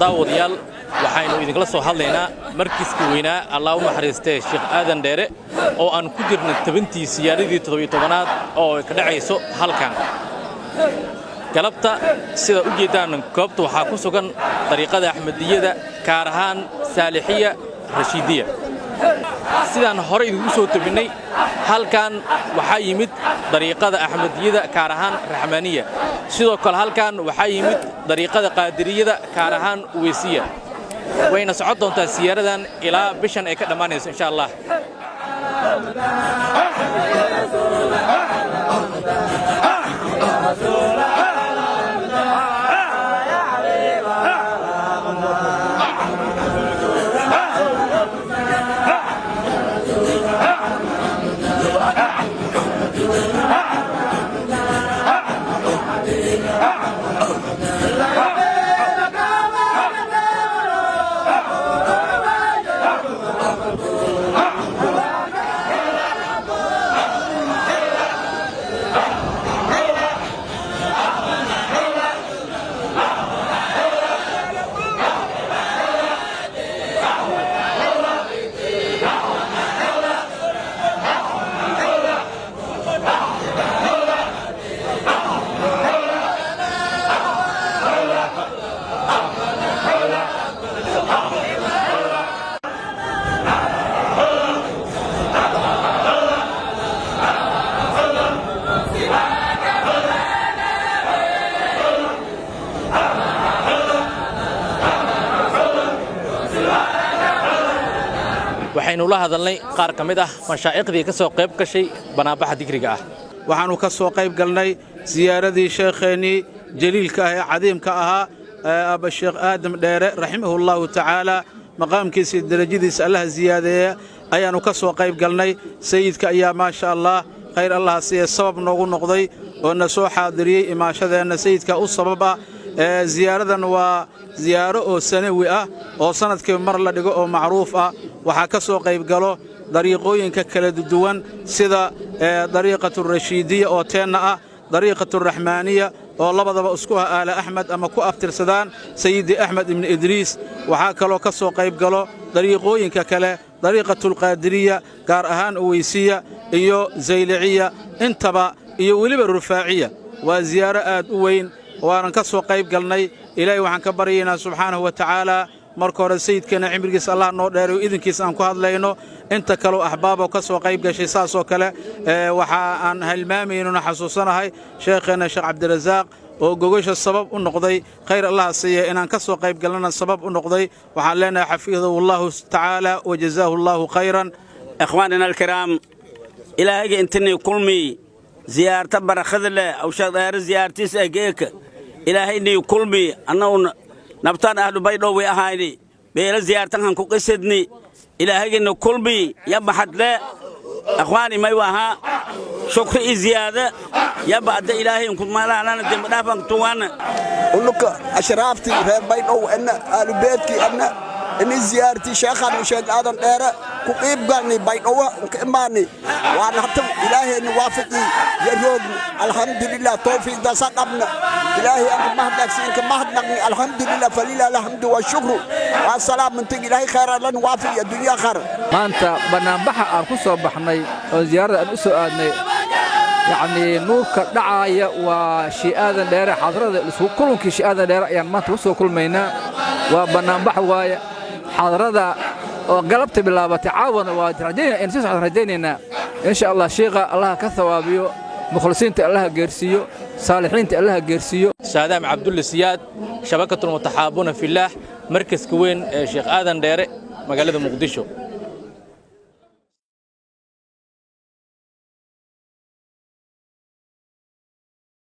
daawadayaal waxaynu idinkala soo hadlaynaa markiiska weynaa Allah u naxariistay Sheekh Aadan Dheere oo aan ku jirnay tabantii siyaaradii 17aad oo ka dhacayso halkan galabta sida u jeedaan goobta waxaa ku sugan dariiqada Axmediyada gaar ahaan Saalixiya Rashiidiya sidaan hore idinku soo tabinay halkan waxaa yimid dariiqada Axmediyada gaar ahaan Raxmaaniya sidoo kale halkan waxaa yimid dariiqada Qaadiriyada gaar ahaan Uweysiya wayna socod doontaa siyaaradan ilaa bishan ay ka dhamaanayso insha Allah waxaynu la hadalnay qaar kamid ah mashaayiqdii ka soo qayb gashay banaabaxa digriga ah waxaanu ka soo qayb galnay ziyaaradii sheekheeni jaliilka ah ee cadiimka ahaa aba Sheekh Aadan Dheere rahimahullahu ta'ala maqaamkiisa darajadiisa Allah ziyaadeeya ayaanu ka soo qayb galnay sayidka ayaa ma sha Allah khayr Allah si sabab noogu noqday oo na soo xaadiriyay imaashadeena sayidka u sababa ziyaaradan waa ziyaaro oo sanawi ah oo sanadkii mar la dhigo oo macruuf ah waxa ka soo qayb galo dariiqooyinka kala duwan sida dariiqatu rashiidiya oo teena ah dariiqatu raxmaaniya oo labadaba isku ah Aala Axmed ama ku aftirsadaan Sayyid Axmed ibn Idriis waxa kale ka soo qayb galo dariiqooyinka kale dariiqatu Qaadiriya gaar ahaan Uweysiya iyo Zayliciya intaba iyo waliba Rufaaciya waa ziyaaro aad u weyn waanan ka soo qayb galnay ilaahay waxaan ka baryaynaa subxaanahu wa ta'ala marka hore sayidkeena cimrigiisa Allah noo dheereeyo idinkiisa aan ku hadlayno inta kale ahbaabo ka soo qayb gashay saasoo kale waxa aan halmaameynuna xasuusanahay sheekheena Sheekh Cabdirazaaq oo gogasha sabab u noqday khayr Allah siiyo inaan ka soo qayb galnana sabab u noqday waxaan leenahay xafiidahu Allah ta'ala wa jazaahu Allah khayran ikhwaanina alkiram ilaahay intani kulmi زيارة برخذ له أو شغل زيارتي سأجيك إلهي إني كلبي أنا نبتان أهل بيضاء وأهالي بير زيارتهم كقصدني إلهي إنه كلبي يبحث له أخواني ما يوها شكر زيادة يبعد إلهي إنكم ما لا أنا دم دافع توانا ولك أشرافتي في بيضاء أن أهل بيتك إن زيارتي شيخنا وشيخ آدم ديرة كقيب قرني بيضاء وكإماني وأنا حتى إلهي نوافقني يروق الحمد لله توفيق ده سقمنا إلهي أنك مهدك سينك مهدني الحمد لله فلله الحمد والشكر والسلام من تجي إلهي خير لنا نوافق الدنيا خير ما أنت بنبح أركض بحني زيارة الأسرة أدني يعني نورك دعاية وشيء آذن ديرة حضرة الأسبوع كلهم كشيء آذن ديرة يعني ما توصل كل مينا وبنبح ويا حضرة وقلبت بالله بتعاون وتردينا إن سيسعد ردينا إن شاء الله شيخ الله كثوابيو مخلصين الله جرسيو صالحين الله جرسيو سادام عبد الله سياد شبكة المتحابون في الله مركز كوين شيخ آذن ديرة مقالة مقدشو